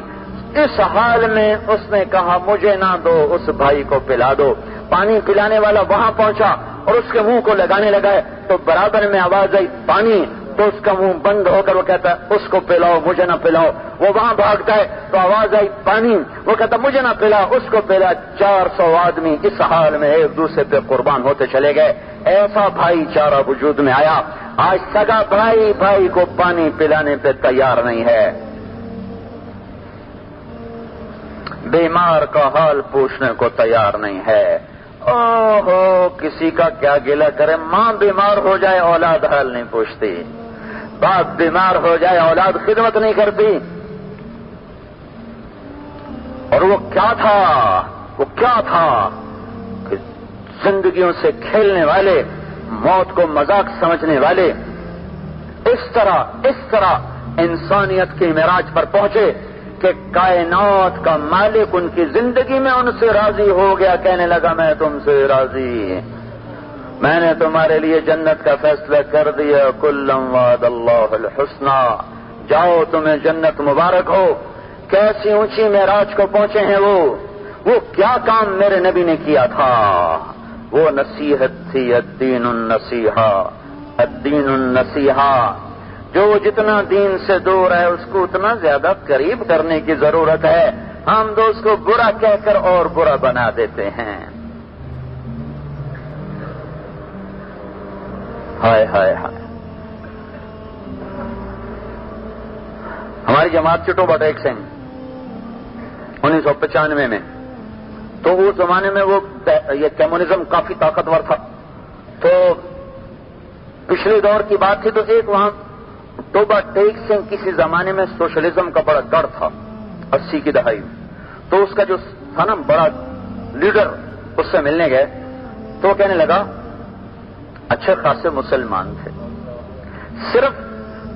اس حال میں اس نے کہا مجھے نہ دو، اس بھائی کو پلا دو۔ پانی پلانے والا وہاں پہنچا اور اس کے منہ کو لگانے لگا ہے تو برابر میں آواز آئی پانی، تو اس کا منہ بند ہو کر وہ کہتا ہے اس کو پلاؤ، مجھے نہ پلاؤ۔ وہ وہاں بھاگتا ہے تو آواز آئی پانی، وہ کہتا مجھے نہ پلا، اس کو پلا۔ 400 آدمی اس حال میں ایک دوسرے پہ قربان ہوتے چلے گئے۔ ایسا بھائی چارہ وجود میں آیا۔ آج سگا بھائی کو پانی پلانے پہ تیار نہیں ہے، بیمار کا حال پوچھنے کو تیار نہیں ہے۔ اوہو، کسی کا کیا گلہ کرے، ماں بیمار ہو جائے اولاد حال نہیں پوچھتی، باپ بیمار ہو جائے اولاد خدمت نہیں کرتی۔ اور وہ کیا تھا کہ زندگیوں سے کھیلنے والے، موت کو مذاق سمجھنے والے اس طرح انسانیت کی معراج پر پہنچے کہ کائنات کا مالک ان کی زندگی میں ان سے راضی ہو گیا، کہنے لگا میں تم سے راضی، میں نے تمہارے لیے جنت کا فیصلہ کر دیا، کلم وعد اللہ الحسنی، جاؤ تمہیں جنت مبارک ہو۔ کیسی اونچی معراج کو پہنچے ہیں وہ کیا کام میرے نبی نے کیا تھا؟ وہ نصیحت تھی، الدین النصیحہ، الدین النصیحہ۔ جو جتنا دین سے دور ہے اس کو اتنا زیادہ قریب کرنے کی ضرورت ہے، ہم تو اس کو برا کہہ کر اور برا بنا دیتے ہیں۔ ہائے ہائے ہائے، ہماری جماعت چٹو بٹیک سنگھ 1995 میں، تو اس زمانے میں وہ یہ کمیونزم کافی طاقتور تھا، تو پچھلے دور کی بات تھی، تو ایک وہاں توبہ ٹیک سنگھ کسی زمانے میں سوشلزم کا بڑا گڑھ تھا 80 کی دہائی، تو اس کا جو تھا نا بڑا لیڈر، اس سے ملنے گئے تو وہ کہنے لگا اچھے خاصے مسلمان تھے، صرف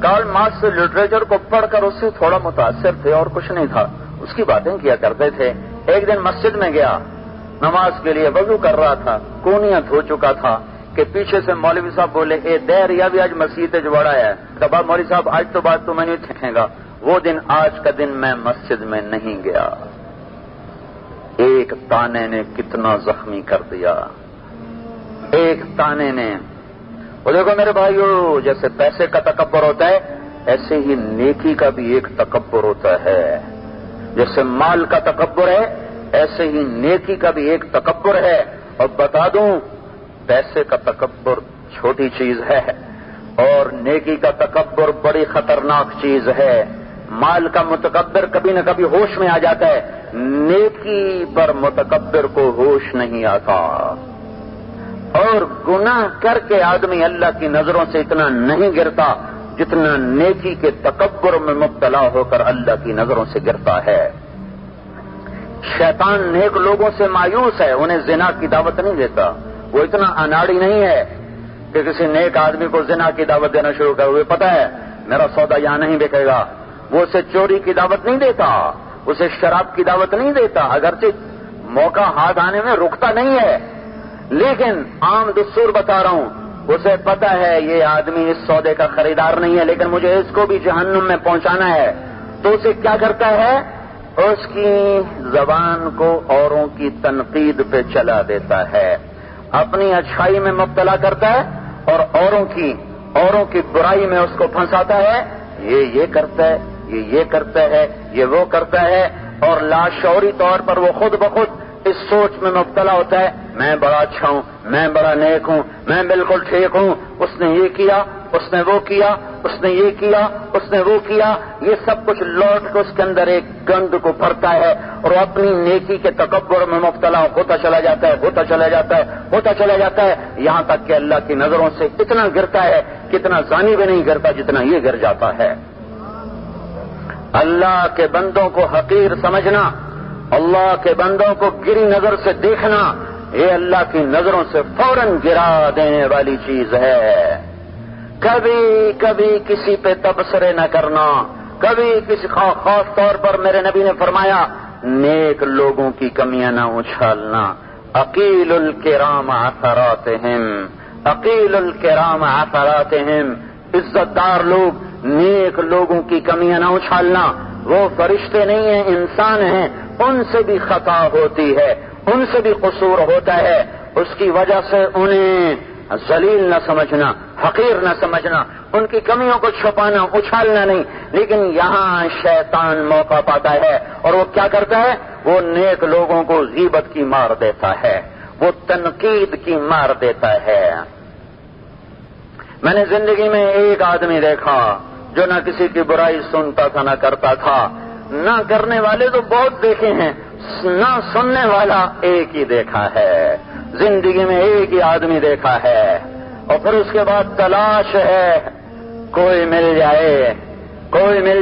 کارل مارکس لٹریچر کو پڑھ کر اس سے تھوڑا متاثر تھے اور کچھ نہیں تھا، اس کی باتیں کیا کرتے تھے۔ ایک دن مسجد میں گیا، نماز کے لیے وضو کر رہا تھا، کونیت ہو چکا تھا کہ پیچھے سے مولوی صاحب بولے اے دیر یا بھی آج مسجد جوڑا ہے، کہا مولوی صاحب آج تو بات تو میں نہیں چھکھے گا، وہ دن آج کا دن میں مسجد میں نہیں گیا۔ ایک تانے نے کتنا زخمی کر دیا، ایک تانے نے۔ وہ دیکھو میرے بھائیو، جیسے پیسے کا تکبر ہوتا ہے ایسے ہی نیکی کا بھی ایک تکبر ہوتا ہے، جیسے مال کا تکبر ہے ایسے ہی نیکی کا بھی ایک تکبر ہے۔ اور بتا دوں، پیسے کا تکبر چھوٹی چیز ہے اور نیکی کا تکبر بڑی خطرناک چیز ہے۔ مال کا متکبر کبھی نہ کبھی ہوش میں آ جاتا ہے، نیکی پر متکبر کو ہوش نہیں آتا۔ اور گناہ کر کے آدمی اللہ کی نظروں سے اتنا نہیں گرتا جتنا نیکی کے تکبر میں مبتلا ہو کر اللہ کی نظروں سے گرتا ہے۔ شیطان نیک لوگوں سے مایوس ہے، انہیں زنا کی دعوت نہیں دیتا۔ وہ اتنا اناڑی نہیں ہے کہ کسی نیک آدمی کو زنا کی دعوت دینا شروع کر، وہ پتہ ہے میرا سودا یہاں نہیں بکے گا۔ وہ اسے چوری کی دعوت نہیں دیتا، اسے شراب کی دعوت نہیں دیتا، اگرچہ موقع ہاتھ آنے میں رکتا نہیں ہے، لیکن عام دستور بتا رہا ہوں، اسے پتہ ہے یہ آدمی اس سودے کا خریدار نہیں ہے، لیکن مجھے اس کو بھی جہنم میں پہنچانا ہے، تو اسے کیا کرتا ہے؟ اس کی زبان کو اوروں کی تنقید پہ چلا دیتا ہے، اپنی اچھائی میں مبتلا کرتا ہے اور اوروں کی برائی میں اس کو پھنساتا ہے، یہ کرتا ہے، یہ کرتا ہے، یہ وہ کرتا ہے، اور لاشعوری طور پر وہ خود بخود اس سوچ میں مبتلا ہوتا ہے میں بڑا اچھا ہوں، میں بڑا نیک ہوں، میں بالکل ٹھیک ہوں، اس نے یہ کیا، اس نے وہ کیا، اس نے یہ کیا، اس نے وہ کیا، یہ سب کچھ لوٹ کے اس کے اندر ایک گند کو بھرتا ہے اور وہ اپنی نیکی کے تکبر میں مبتلا ہوتا چلا جاتا ہے، یہاں تک کہ اللہ کی نظروں سے اتنا گرتا ہے کہ اتنا زانی بھی نہیں گرتا جتنا یہ گر جاتا ہے۔ اللہ کے بندوں کو حقیر سمجھنا، اللہ کے بندوں کو گری نظر سے دیکھنا، یہ اللہ کی نظروں سے فوراً گرا دینے والی چیز ہے۔ کبھی کبھی کسی پہ تبصرے نہ کرنا، کبھی کسی خاص طور پر میرے نبی نے فرمایا نیک لوگوں کی کمیاں نہ اچھالنا، عقیل الکرام عثراتہم، عزت دار لوگ، نیک لوگوں کی کمیاں نہ اچھالنا، وہ فرشتے نہیں ہیں، انسان ہیں، ان سے بھی خطا ہوتی ہے، ان سے بھی قصور ہوتا ہے، اس کی وجہ سے انہیں ذلیل نہ سمجھنا، حقیر نہ سمجھنا، ان کی کمیوں کو چھپانا، اچھالنا نہیں، لیکن یہاں شیطان موقع پاتا ہے اور وہ کیا کرتا ہے؟ وہ نیک لوگوں کو غیبت کی مار دیتا ہے، وہ تنقید کی مار دیتا ہے۔ میں نے زندگی میں ایک آدمی دیکھا جو نہ کسی کی برائی سنتا تھا نہ کرتا تھا، نہ کرنے والے تو بہت دیکھے ہیں، نہ سننے والا ایک ہی دیکھا ہے، زندگی میں ایک ہی آدمی دیکھا ہے، اور پھر اس کے بعد تلاش ہے کوئی مل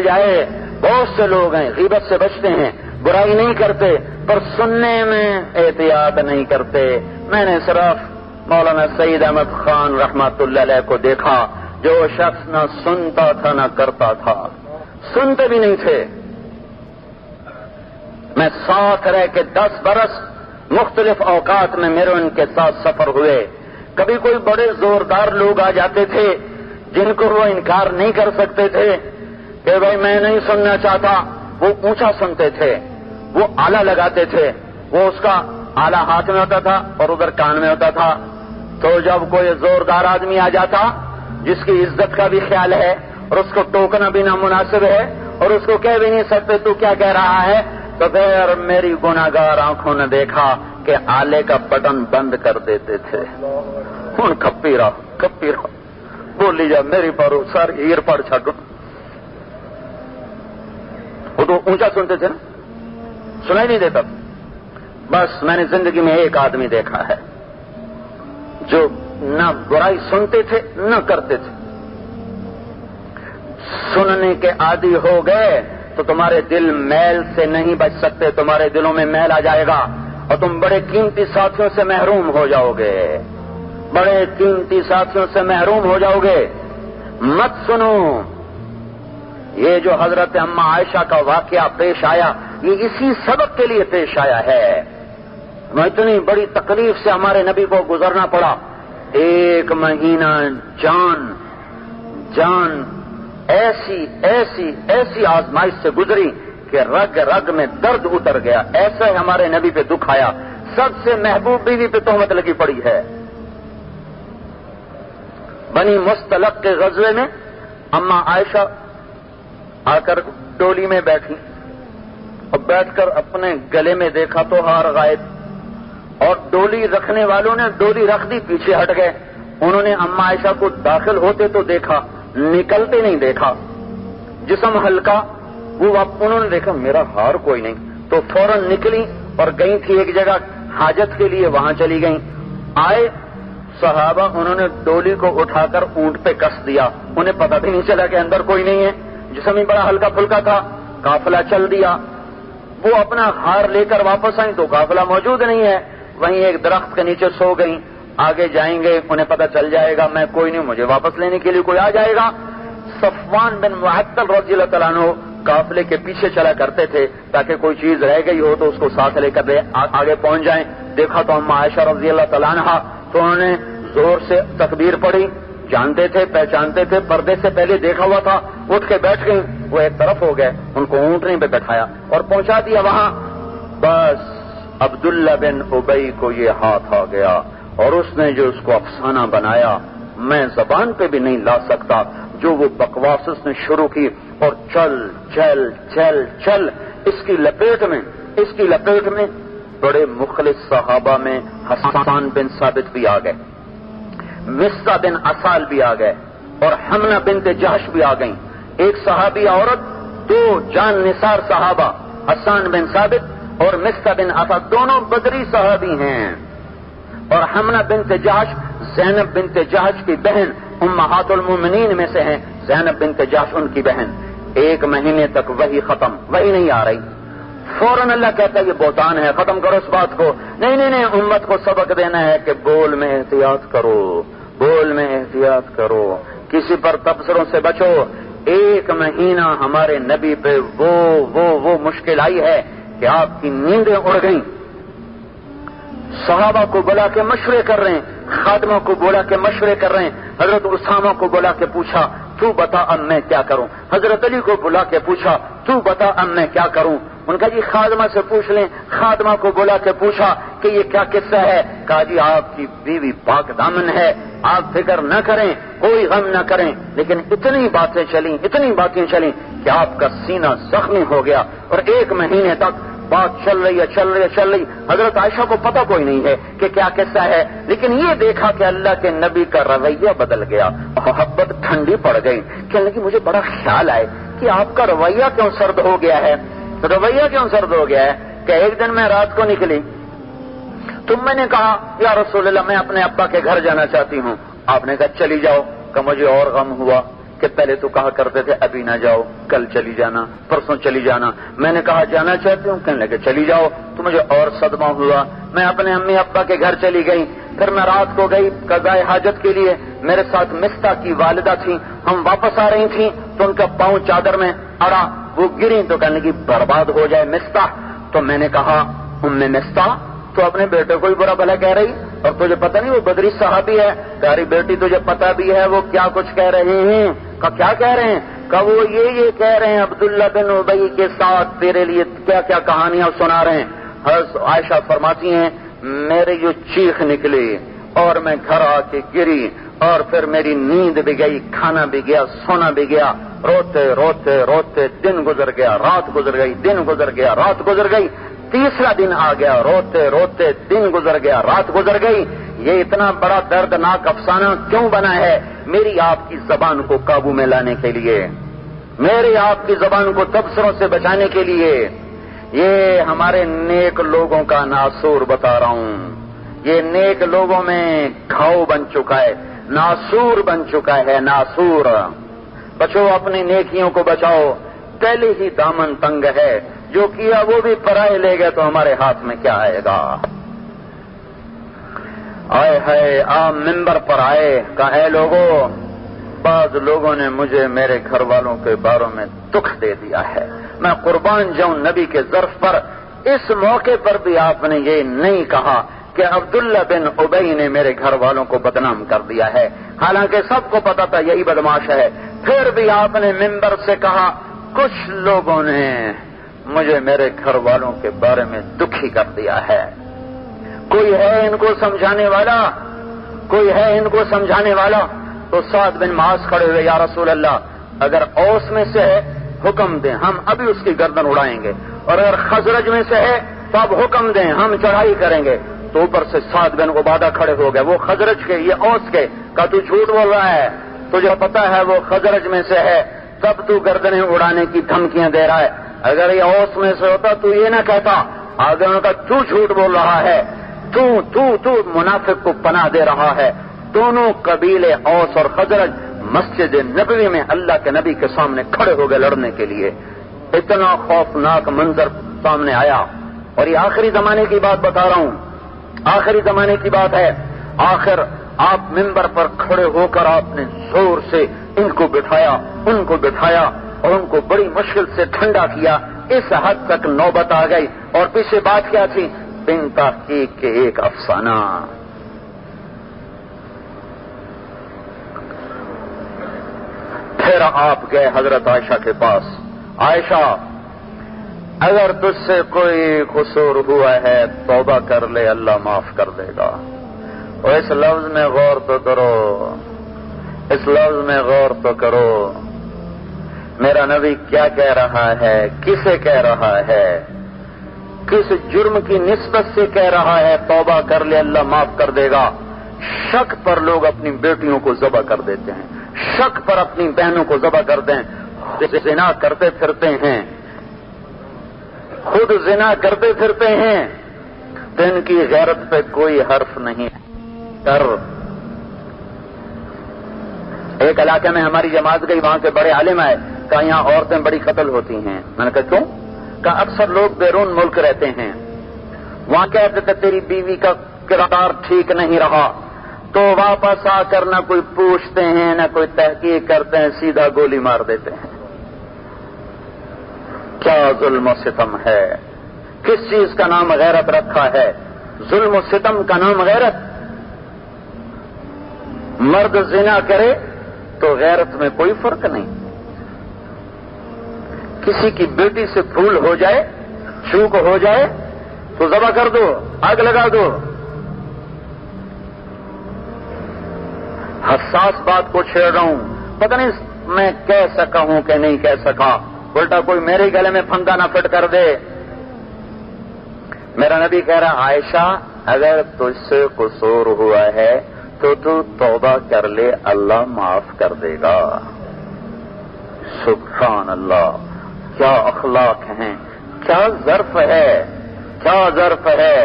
جائے۔ بہت سے لوگ ہیں غیبت سے بچتے ہیں، برائی نہیں کرتے، پر سننے میں احتیاط نہیں کرتے۔ میں نے صرف مولانا سعید احمد خان رحمۃ اللہ علیہ کو دیکھا، جو شخص نہ سنتا تھا نہ کرتا تھا، سنتے بھی نہیں تھے۔ میں ساتھ رہ کے 10 برس مختلف اوقات میں میرے ان کے ساتھ سفر ہوئے، کبھی کوئی بڑے زوردار لوگ آ جاتے تھے جن کو وہ انکار نہیں کر سکتے تھے کہ بھائی میں نہیں سننا چاہتا، وہ اونچا سنتے تھے، وہ آلہ لگاتے تھے، وہ اس کا آلہ ہاتھ میں ہوتا تھا اور ادھر کان میں ہوتا تھا، تو جب کوئی زوردار آدمی آ جاتا جس کی عزت کا بھی خیال ہے اور اس کو ٹوکنا بھی نامناسب ہے اور اس کو کہہ بھی نہیں سکتے تو کیا کہہ رہا ہے، تو پھر میری گناہگار آنکھوں نے دیکھا کہ آلے کا بٹن بند کر دیتے تھے۔ ہن کھپی رہا بولی جا میری پر ساری ہیر پڑ چھڈو۔ وہ تو اونچا سنتے تھے نا، سنائی نہیں دیتا۔ بس میں نے زندگی میں ایک آدمی دیکھا ہے جو نہ برائی سنتے تھے نہ کرتے تھے۔ سننے کے عادی ہو گئے تو تمہارے دل میل سے نہیں بچ سکتے، تمہارے دلوں میں میل آ جائے گا اور تم بڑے قیمتی ساتھیوں سے محروم ہو جاؤ گے، بڑے قیمتی ساتھیوں سے محروم ہو جاؤ گے۔ مت سنو۔ یہ جو حضرت اما عائشہ کا واقعہ پیش آیا، یہ اسی سبق کے لیے پیش آیا ہے۔ اتنی بڑی تکلیف سے ہمارے نبی کو گزرنا پڑا، 1 مہینہ جان ایسی آزمائش سے گزری کہ رگ رگ میں درد اتر گیا، ایسے ہمارے نبی پہ دکھ آیا۔ سب سے محبوب بیوی پہ تہمت لگی پڑی ہے۔ بنی مستلق کے غزوے میں اما عائشہ آ کر ڈولی میں بیٹھی اور بیٹھ کر اپنے گلے میں دیکھا تو ہار غائب، اور ڈولی رکھنے والوں نے ڈولی رکھ دی، پیچھے ہٹ گئے۔ انہوں نے اما عائشہ کو داخل ہوتے تو دیکھا، نکلتے نہیں دیکھا، جسم ہلکا، وہ انہوں نے دیکھا میرا ہار کوئی نہیں، تو فوراً نکلی اور گئی تھی ایک جگہ حاجت کے لیے، وہاں چلی گئیں۔ آئے صحابہ انہوں نے ڈولی کو اٹھا کر اونٹ پہ کس دیا، انہیں پتہ بھی نہیں چلا کہ اندر کوئی نہیں ہے، جسم ہی بڑا ہلکا پھلکا تھا، قافلہ چل دیا۔ وہ اپنا ہار لے کر واپس آئیں تو قافلہ موجود نہیں ہے، وہیں ایک درخت کے نیچے سو گئیں، آگے جائیں گے انہیں پتہ چل جائے گا میں کوئی نہیں، مجھے واپس لینے کے لیے کوئی آ جائے گا۔ صفوان بن معطل رضی اللہ تعالیٰ عنہ قافلے کے پیچھے چلا کرتے تھے تاکہ کوئی چیز رہ گئی ہو تو اس کو ساتھ لے کر آگے پہنچ جائیں۔ دیکھا تو اما عائشہ رضی اللہ تعالیٰ عنہ، تو انہوں نے زور سے تکبیر پڑھی، جانتے تھے پہچانتے تھے، پردے سے پہلے دیکھا ہوا تھا، اٹھ کے بیٹھ گئی، وہ ایک طرف ہو گئے، ان کو اونٹنی پہ بٹھایا اور پہنچا دیا وہاں۔ بس عبداللہ بن ابی کو یہ ہاتھ آ گیا اور اس نے جو اس کو افسانہ بنایا میں زبان پہ بھی نہیں لا سکتا، جو وہ بکواس اس نے شروع کی، اور چل چل چل چل اس کی لپیٹ میں بڑے مخلص صحابہ میں حسان بن ثابت بھی آ گئے، مصطح بن اسال بھی آ گئے، اور حمنہ بنت جہش بھی آ گئیں۔ ایک صحابی عورت، دو جان نثار صحابہ، حسان بن ثابت اور مصطح بن اسال، دونوں بدری صحابی ہیں، اور حمنہ بنت جہش زینب بنت جہش کی بہن امہات المومنین میں سے ہیں، زینب بنت جہش ان کی بہن۔ 1 مہینے تک وہی ختم، وہی نہیں آ رہی، فوراً اللہ کہتا ہے یہ بہتان ہے، ختم کرو اس بات کو۔ نہیں، امت کو سبق دینا ہے کہ بول میں احتیاط کرو، کسی پر تبصروں سے بچو۔ 1 مہینہ ہمارے نبی پہ وہ مشکل آئی ہے کہ آپ کی نیندیں اڑ گئیں، صحابہ کو بلا کے مشورے کر رہے ہیں، خادموں کو بلا کے مشورے کر رہے ہیں، حضرت اسامہ کو بلا کے پوچھا تو بتا اب میں کیا کروں، حضرت علی کو بلا کے پوچھا تو بتا اب میں کیا کروں۔ ان کا جی خادمہ سے پوچھ لیں، خادمہ کو بلا کے پوچھا کہ یہ کیا قصہ ہے، کہا جی آپ کی بیوی پاک دامن ہے، آپ فکر نہ کریں، کوئی غم نہ کریں۔ لیکن اتنی باتیں چلیں کہ آپ کا سینہ زخمی ہو گیا، اور 1 مہینے تک بات چل رہی۔ حضرت عائشہ کو پتہ کوئی نہیں ہے کہ کیا قصہ ہے، لیکن یہ دیکھا کہ اللہ کے نبی کا رویہ بدل گیا، محبت ٹھنڈی پڑ گئی۔ کہنے لگی مجھے بڑا خیال آئے کہ آپ کا رویہ کیوں سرد ہو گیا ہے، کہ ایک دن میں رات کو نکلی تو میں نے کہا یا رسول اللہ میں اپنے ابا کے گھر جانا چاہتی ہوں، آپ نے کہا چلی جاؤ، کہ مجھے اور غم ہوا کہ پہلے تو کہا کرتے تھے ابھی نہ جاؤ، کل چلی جانا، پرسوں چلی جانا، میں نے کہا جانا چاہتی ہوں، کہنے لگے چلی جاؤ، تو مجھے اور صدمہ ہوا، میں اپنے امی ابا کے گھر چلی گئی، پھر میں رات کو گئی قضائے حاجت کے لیے، میرے ساتھ مصطح کی والدہ تھیں، ہم واپس آ رہی تھیں تو ان کا پاؤں چادر میں اڑا، وہ گری تو کہنے لگی برباد ہو جائے مصطح، تو میں نے کہا مصطح تو اپنے بیٹے کو ہی برا بھلا کہہ رہی، اور تجھے پتہ نہیں وہ بدری صحابی ہے، تاری بیٹی تجھے پتہ بھی ہے وہ کیا کچھ کہہ رہے ہیں، کیا کہہ رہے ہیں، کہ وہ یہ کہہ رہے ہیں عبداللہ بن ابی کے ساتھ تیرے لیے کیا کیا کہانیاں سنا رہے ہیں۔ حضرت عائشہ فرماتی ہیں میرے جو چیخ نکلی اور میں گھر آ کے گری، اور پھر میری نیند بھی گئی، کھانا بھی گیا، سونا بھی گیا، روتے دن گزر گیا، رات گزر گئی، دن گزر گیا، رات گزر گئی، تیسرا دن آ گیا، روتے دن گزر گیا، رات گزر گئی۔ یہ اتنا بڑا دردناک افسانہ کیوں بنا ہے؟ میری آپ کی زبان کو قابو میں لانے کے لیے، میری آپ کی زبان کو تبصروں سے بچانے کے لیے۔ یہ ہمارے نیک لوگوں کا ناسور بتا رہا ہوں، یہ نیک لوگوں میں گھاؤ بن چکا ہے، ناسور بن چکا ہے، ناسور۔ بچو اپنی نیکیوں کو بچاؤ، پہلے ہی دامن تنگ ہے، جو کیا وہ بھی پرائے لے گئے تو ہمارے ہاتھ میں کیا آئے گا؟ آئے ہے آپ ممبر پر آئے، کہا اے لوگوں، بعض لوگوں نے مجھے میرے گھر والوں کے بارے میں دکھ دے دیا ہے، میں قربان جاؤں نبی کے ظرف پر۔ اس موقع پر بھی آپ نے یہ نہیں کہا کہ عبداللہ بن ابی نے میرے گھر والوں کو بدنام کر دیا ہے، حالانکہ سب کو پتا تھا یہی بدماش ہے۔ پھر بھی آپ نے ممبر سے کہا کچھ لوگوں نے مجھے میرے گھر والوں کے بارے میں دکھی کر دیا ہے، کوئی ہے ان کو سمجھانے والا؟ تو سعد بن معاذ کھڑے ہوئے، یا رسول اللہ اگر اوس میں سے ہے حکم دیں، ہم ابھی اس کی گردن اڑائیں گے، اور اگر خزرج میں سے ہے تو اب حکم دیں، ہم چڑھائی کریں گے۔ تو اوپر سے سعد بن عبادہ کھڑے ہو گئے، وہ خزرج کے یہ اوس کے، کہا تو جھوٹ بول رہا ہے، تجھے پتا ہے وہ خزرج میں سے ہے، تب تو گردنیں اڑانے کی دھمکیاں دے رہا ہے، اگر یہ اوس میں سے ہوتا تو یہ نہ کہتا۔ آگے انہوں نے کہا تو جھوٹ بول رہا ہے، تو منافق کو پناہ دے رہا ہے. دونوں قبیلے اوس اور خزرج مسجد نبوی میں اللہ کے نبی کے سامنے کھڑے ہو گئے لڑنے کے لیے. اتنا خوفناک منظر سامنے آیا. اور یہ آخری زمانے کی بات بتا رہا ہوں, آخری زمانے کی بات ہے. آخر آپ منبر پر کھڑے ہو کر آپ نے زور سے ان کو بٹھایا اور ان کو بڑی مشکل سے ٹھنڈا کیا. اس حد تک نوبت آ گئی. اور پیچھے بات کیا تھی؟ بن تحقیق کے ایک افسانہ. پھر آپ گئے حضرت عائشہ کے پاس. عائشہ, اگر تجھ سے کوئی قصور ہوا ہے توبہ کر لے, اللہ معاف کر دے گا. اور اس لفظ میں غور تو کرو, اس لفظ میں غور تو کرو. میرا نبی کیا کہہ رہا ہے, کسے کہہ رہا ہے, کس جرم کی نسبت سے کہہ رہا ہے توبہ کر لے اللہ معاف کر دے گا؟ شک پر لوگ اپنی بیٹیوں کو ذبح کر دیتے ہیں, شک پر اپنی بہنوں کو ذبح کر دیں. زنا کرتے پھرتے ہیں, خود زنا کرتے پھرتے ہیں, تو ان کی غیرت پہ کوئی حرف نہیں. ایک علاقے میں ہماری جماعت گئی, وہاں کے بڑے عالم آئے, کہا یہاں عورتیں بڑی قتل ہوتی ہیں. میں نے کہا کیوں؟ کہا اکثر لوگ بیرون ملک رہتے ہیں, وہاں کہتے تھے تیری بیوی کا کردار ٹھیک نہیں رہا, تو واپس آ کر نہ کوئی پوچھتے ہیں نہ کوئی تحقیق کرتے ہیں, سیدھا گولی مار دیتے ہیں. کیا ظلم و ستم ہے! کس چیز کا نام غیرت رکھا ہے؟ ظلم و ستم کا نام غیرت. مرد زنا کرے تو غیرت میں کوئی فرق نہیں. کسی کی بیٹی سے بھول ہو جائے, چوک ہو جائے, تو ذبح کر دو, آگ لگا دو. حساس بات کو چھیڑ رہا ہوں, پتہ نہیں میں کہہ سکا ہوں کہ نہیں کہہ سکا, الٹا کوئی میرے گلے میں پھندا نہ فٹ کر دے. میرا نبی کہہ رہا, عائشہ اگر تجھ سے قصور ہوا ہے تو توبہ کر لے, اللہ معاف کر دے گا. سبحان اللہ, کیا اخلاق ہیں, کیا ظرف ہے, کیا ظرف ہے.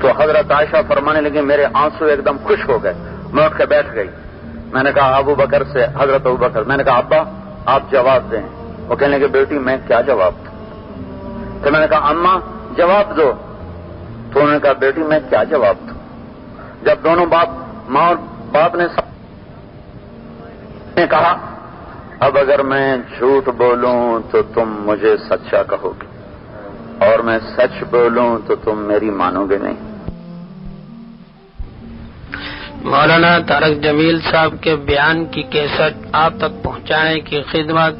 تو حضرت عائشہ فرمانے لگی, میرے آنسو ایک دم خوش ہو گئے. میں اٹھ کے بیٹھ گئی. میں نے کہا ابو بکر سے, حضرت ابو بکر, میں نے کہا ابا آپ جواب دیں. وہ کہنے لگے بیٹی میں کیا جواب دوں؟ تو میں نے کہا اماں جواب دو. تو انہوں نے کہا بیٹی میں کیا جواب دوں؟ جب دونوں ماں اور باپ نے کہا اب اگر میں جھوٹ بولوں تو تم مجھے سچا کہو گے, اور میں سچ بولوں تو تم میری مانو گے نہیں. مولانا طارق جمیل صاحب کے بیان کی کیسٹ آپ تک پہنچانے کی خدمت